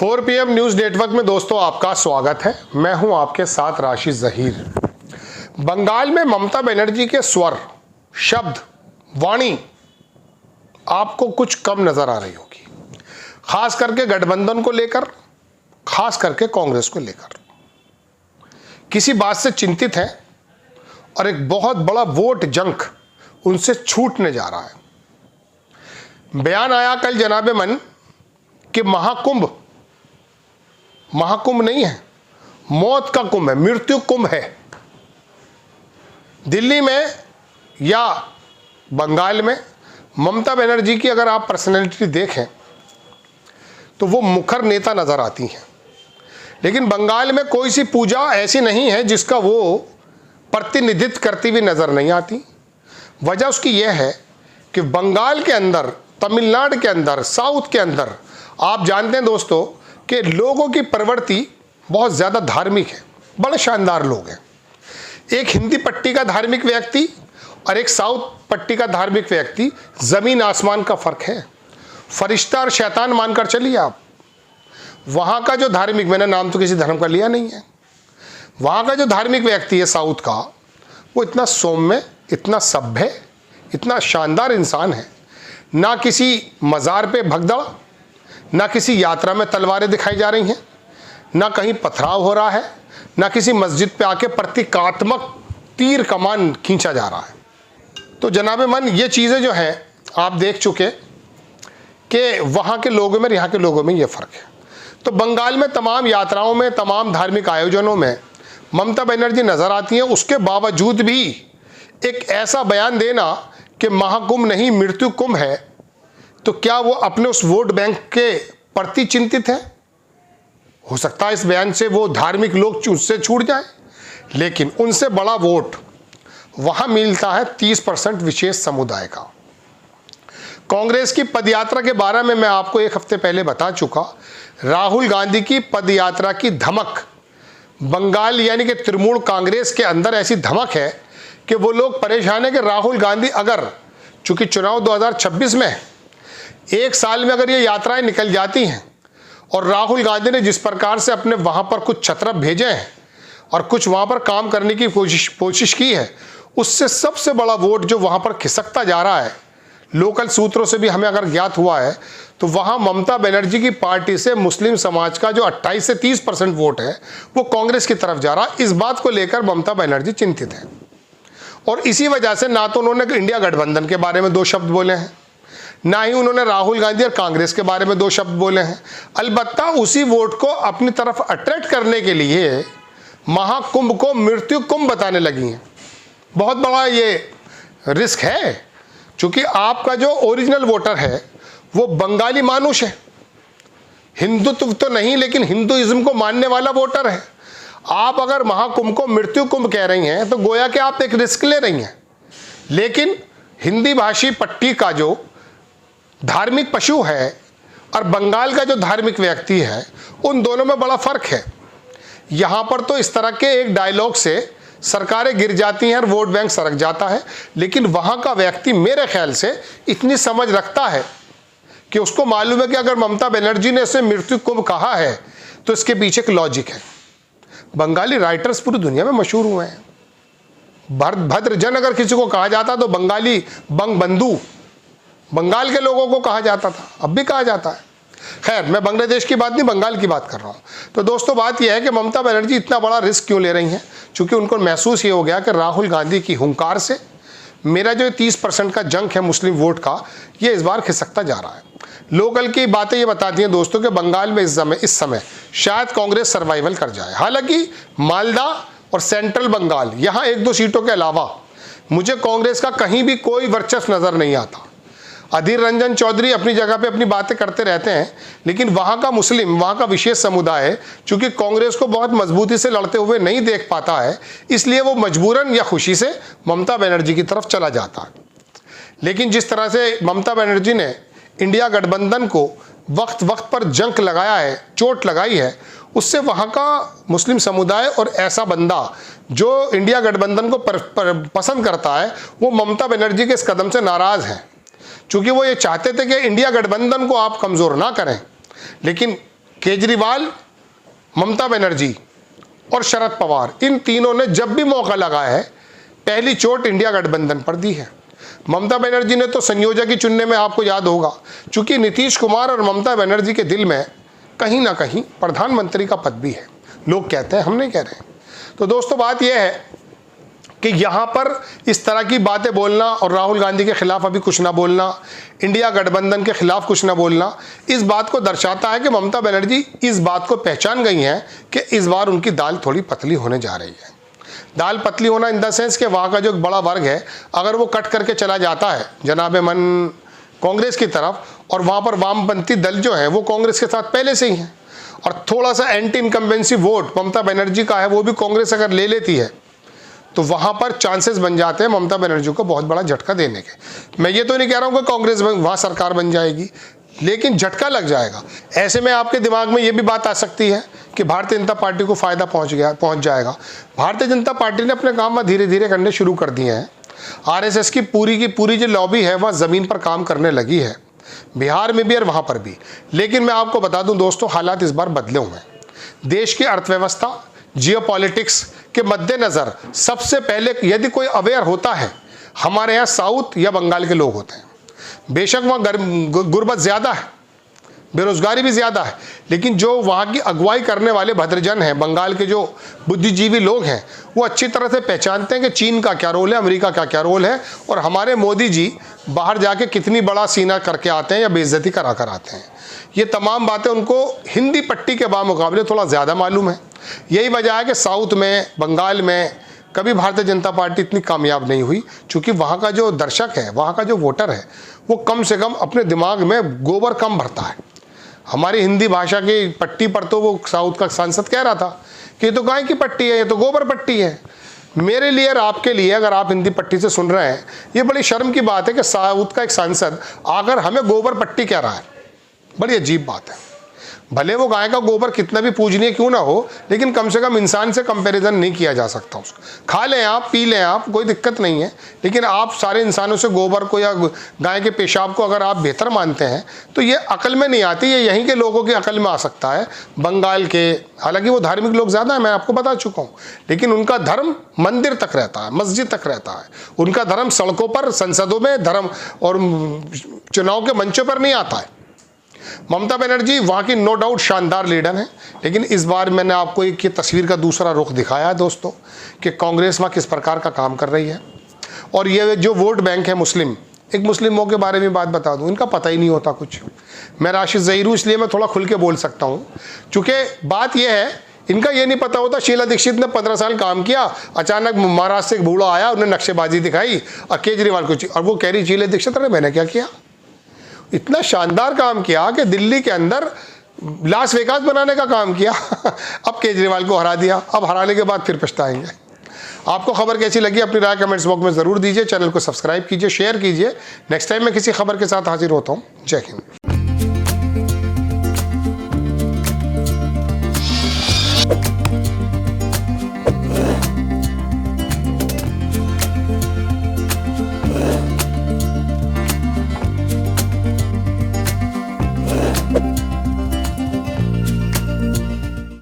4 PM news network में दोस्तों आपका स्वागत है। मैं हूं आपके साथ राशिद जहीर। बंगाल में ममता बनर्जी के स्वर, शब्द, वाणी आपको कुछ कम नजर आ रही होगी, खास करके गठबंधन को लेकर, खास करके कांग्रेस को लेकर। किसी बात से चिंतित है और एक बहुत बड़ा वोट जंक उनसे छूटने जा रहा है। बयान आया कल जनाबे मन कि महाकुंभ नहीं है, मौत का कुंभ है, मृत्यु कुंभ है। दिल्ली में या बंगाल में ममता बनर्जी की अगर आप पर्सनैलिटी देखें तो वो मुखर नेता नजर आती हैं, लेकिन बंगाल में कोई सी पूजा ऐसी नहीं है जिसका वो प्रतिनिधित्व करती हुई नजर नहीं आती। वजह उसकी यह है कि बंगाल के अंदर, तमिलनाडु के अंदर, साउथ के अंदर आप जानते हैं दोस्तों कि लोगों की प्रवृत्ति बहुत ज़्यादा धार्मिक है, बड़े शानदार लोग हैं। एक हिंदी पट्टी का धार्मिक व्यक्ति और एक साउथ पट्टी का धार्मिक व्यक्ति, ज़मीन आसमान का फ़र्क है। फरिश्ता और शैतान मानकर चलिए आप। वहाँ का जो धार्मिक, मैंने नाम तो किसी धर्म का लिया नहीं है, वहाँ का जो धार्मिक व्यक्ति है साउथ का, वो इतना सौम्य, इतना सभ्य, इतना शानदार इंसान है। ना किसी मज़ार पे भगदड़, ना किसी यात्रा में तलवारें दिखाई जा रही हैं, ना कहीं पथराव हो रहा है, ना किसी मस्जिद पे आके प्रतीकात्मक तीर कमान खींचा जा रहा है। तो जनाबे मन, ये चीज़ें जो हैं आप देख चुके कि वहाँ के लोगों में, यहाँ के लोगों में ये फ़र्क है। तो बंगाल में तमाम यात्राओं में, तमाम धार्मिक आयोजनों में ममता बनर्जी नज़र आती हैं। उसके बावजूद भी एक ऐसा बयान देना कि महाकुंभ नहीं मृत्यु कुंभ है, तो क्या वो अपने उस वोट बैंक के प्रति चिंतित है? हो सकता है इस बयान से वो धार्मिक लोग उससे छूट जाए, लेकिन उनसे बड़ा वोट वहां मिलता है 30% विशेष समुदाय का। कांग्रेस की पदयात्रा के बारे में मैं आपको एक हफ्ते पहले बता चुका। राहुल गांधी की पदयात्रा की धमक बंगाल यानी कि तृणमूल कांग्रेस के अंदर ऐसी धमक है कि वो लोग परेशान है कि राहुल गांधी, अगर चूंकि चुनाव 2026 में है, एक साल में अगर ये यात्राएं निकल जाती हैं और राहुल गांधी ने जिस प्रकार से अपने वहाँ पर कुछ छत्रप भेजे हैं और कुछ वहाँ पर काम करने की कोशिश की है, उससे सबसे बड़ा वोट जो वहाँ पर खिसकता जा रहा है, लोकल सूत्रों से भी हमें अगर ज्ञात हुआ है, तो वहाँ ममता बनर्जी की पार्टी से मुस्लिम समाज का जो 28 से 30% वोट है वो कांग्रेस की तरफ जा रहा है। इस बात को लेकर ममता बनर्जी चिंतित है और इसी वजह से ना तो उन्होंने इंडिया गठबंधन के बारे में 2 शब्द बोले हैं, ना ही उन्होंने राहुल गांधी और कांग्रेस के बारे में 2 शब्द बोले हैं। अलबत्ता उसी वोट को अपनी तरफ अट्रैक्ट करने के लिए महाकुंभ को मृत्यु कुंभ बताने लगी हैं। बहुत बड़ा ये रिस्क है, क्योंकि आपका जो ओरिजिनल वोटर है वो बंगाली मानुष है, हिंदुत्व तो नहीं लेकिन हिंदुइज्म को मानने वाला वोटर है। आप अगर महाकुंभ को मृत्यु कुंभ कह रही हैं तो गोया कि आप एक रिस्क ले रही हैं, लेकिन हिंदी भाषी पट्टी का जो धार्मिक पशु है और बंगाल का जो धार्मिक व्यक्ति है, उन दोनों में बड़ा फर्क है। यहाँ पर तो इस तरह के एक डायलॉग से सरकारें गिर जाती हैं और वोट बैंक सरक जाता है, लेकिन वहाँ का व्यक्ति मेरे ख्याल से इतनी समझ रखता है कि उसको मालूम है कि अगर ममता बनर्जी ने इसे मृत्यु कुंभ कहा है तो इसके पीछे एक लॉजिक है। बंगाली राइटर्स पूरी दुनिया में मशहूर हुए हैं। भद्रजन अगर किसी को कहा जाता तो बंगाली बंग बंधु, बंगाल के लोगों को कहा जाता था, अब भी कहा जाता है। खैर, मैं बांग्लादेश की बात नहीं, बंगाल की बात कर रहा हूँ। तो दोस्तों बात यह है कि ममता बनर्जी इतना बड़ा रिस्क क्यों ले रही हैं? चूँकि उनको महसूस ये हो गया कि राहुल गांधी की हुंकार से मेरा जो 30% का जंक है मुस्लिम वोट का, ये इस बार खिसकता जा रहा है। लोकल की बातें ये बताती हैं दोस्तों कि बंगाल में इस समय शायद कांग्रेस सर्वाइवल कर जाए। हालांकि मालदा और सेंट्रल बंगाल, यहाँ 1-2 सीटों के अलावा मुझे कांग्रेस का कहीं भी कोई वर्चस्व नज़र नहीं आता। अधीर रंजन चौधरी अपनी जगह पे अपनी बातें करते रहते हैं, लेकिन वहाँ का मुस्लिम, वहाँ का विशेष समुदाय चूँकि कांग्रेस को बहुत मजबूती से लड़ते हुए नहीं देख पाता है, इसलिए वो मजबूरन या खुशी से ममता बनर्जी की तरफ चला जाता है। लेकिन जिस तरह से ममता बनर्जी ने इंडिया गठबंधन को वक्त वक्त पर जंक लगाया है, चोट लगाई है, उससे वहाँ का मुस्लिम समुदाय और ऐसा बंदा जो इंडिया गठबंधन को पसंद करता है, वो ममता बनर्जी के इस कदम से नाराज़ है। चूँकि वो ये चाहते थे कि इंडिया गठबंधन को आप कमज़ोर ना करें, लेकिन केजरीवाल, ममता बनर्जी और शरद पवार, इन तीनों ने जब भी मौका लगा है पहली चोट इंडिया गठबंधन पर दी है। ममता बनर्जी ने तो संयोजक ही चुनने में, आपको याद होगा, चूंकि नीतीश कुमार और ममता बनर्जी के दिल में कहीं ना कहीं प्रधानमंत्री का पद भी है। लोग कहते हैं, हम नहीं कह रहे। तो दोस्तों बात यह है कि यहाँ पर इस तरह की बातें बोलना और राहुल गांधी के खिलाफ अभी कुछ ना बोलना, इंडिया गठबंधन के खिलाफ कुछ ना बोलना, इस बात को दर्शाता है कि ममता बनर्जी इस बात को पहचान गई हैं कि इस बार उनकी दाल थोड़ी पतली होने जा रही है। दाल पतली होना इन द सेंस कि वहाँ का जो बड़ा वर्ग है, अगर वो कट करके चला जाता है जनाबे मन कांग्रेस की तरफ, और वहाँ पर वामपंथी दल जो है वो कांग्रेस के साथ पहले से ही हैं, और थोड़ा सा anti incumbency vote Mamata Banerjee का है वो भी कांग्रेस अगर ले लेती है, तो वहाँ पर चांसेस बन जाते हैं ममता बनर्जी को बहुत बड़ा झटका देने के। मैं ये तो नहीं कह रहा हूँ कि कांग्रेस वहाँ सरकार बन जाएगी, लेकिन झटका लग जाएगा। ऐसे में आपके दिमाग में ये भी बात आ सकती है कि भारतीय जनता पार्टी को फ़ायदा पहुँच जाएगा। भारतीय जनता पार्टी ने अपने काम में धीरे धीरे करने शुरू कर दिए हैं। आरएसएस की पूरी जो लॉबी है वह ज़मीन पर काम करने लगी है, बिहार में भी और वहाँ पर भी। लेकिन मैं आपको बता दूँ दोस्तों, हालात इस बार बदले हुए हैं। देश की अर्थव्यवस्था, जियोपॉलिटिक्स के मद्देनज़र सबसे पहले यदि कोई अवेयर होता है, हमारे यहाँ साउथ या बंगाल के लोग होते हैं। बेशक वहाँ गुर्बत ज़्यादा है, बेरोज़गारी भी ज़्यादा है, लेकिन जो वहाँ की अगुवाई करने वाले भद्रजन हैं, बंगाल के जो बुद्धिजीवी लोग हैं, वो अच्छी तरह से पहचानते हैं कि चीन का क्या रोल है, अमेरिका का क्या रोल है, और हमारे मोदी जी बाहर जाके कितनी बड़ा सीना करके आते हैं या बेइज्जती करा कर आते हैं। ये तमाम बातें उनको हिंदी पट्टी के बामुकाबले थोड़ा ज़्यादा मालूम है। यही वजह है कि साउथ में, बंगाल में कभी भारतीय जनता पार्टी इतनी कामयाब नहीं हुई, क्योंकि वहाँ का जो दर्शक है, वहाँ का जो वोटर है, वो कम से कम अपने दिमाग में गोबर कम भरता है। हमारी हिंदी भाषा की पट्टी पर तो वो साउथ का सांसद कह रहा था कि ये तो गाय की पट्टी है, ये तो गोबर पट्टी है। मेरे लिए और आपके लिए, अगर आप हिंदी पट्टी से सुन रहे हैं, ये बड़ी शर्म की बात है कि साउथ का एक सांसद आकर हमें गोबर पट्टी कह रहा है। बड़ी अजीब बात है। भले वो गाय का गोबर कितना भी पूजनीय क्यों ना हो, लेकिन कम से कम इंसान से कंपैरिजन नहीं किया जा सकता उसको। खा लें आप, पी लें आप, कोई दिक्कत नहीं है, लेकिन आप सारे इंसानों से गोबर को या गाय के पेशाब को अगर आप बेहतर मानते हैं तो ये अकल में नहीं आती। ये यहीं के लोगों की अकल में आ सकता है, बंगाल के। हालांकि वो धार्मिक लोग ज़्यादा हैं, मैं आपको बता चुका हूँ, लेकिन उनका धर्म मंदिर तक रहता है, मस्जिद तक रहता है। उनका धर्म सड़कों पर, संसदों में धर्म और चुनाव के मंचों पर नहीं आता है। ममता बनर्जी वहाँ की नो डाउट शानदार लीडर हैं, लेकिन इस बार मैंने आपको एक तस्वीर का दूसरा रुख दिखाया है दोस्तों, कि कांग्रेस वहाँ किस प्रकार का काम कर रही है। और ये जो वोट बैंक है मुस्लिम, एक मुस्लिमों के बारे में बात बता दूं, इनका पता ही नहीं होता कुछ। मैं राशिद ज़हीर हूँ, इसलिए मैं थोड़ा खुल के बोल सकता हूँ, चूँकि बात यह है, इनका ये नहीं पता होता शीला दीक्षित ने 15 साल काम किया, अचानक महाराष्ट्र से एक बूढ़ा आया, उन्हें नक्शेबाजी दिखाई और केजरीवाल को, और वो कह रही शीला दीक्षित, अरे मैंने क्या किया, इतना शानदार काम किया कि दिल्ली के अंदर लास वेगास बनाने का काम किया। अब केजरीवाल को हरा दिया, अब हराने के बाद फिर पछताएंगे। आपको खबर कैसी लगी अपनी राय कमेंट्स बॉक्स में ज़रूर दीजिए। चैनल को सब्सक्राइब कीजिए, शेयर कीजिए। नेक्स्ट टाइम मैं किसी खबर के साथ हाजिर होता हूँ। जय हिंद।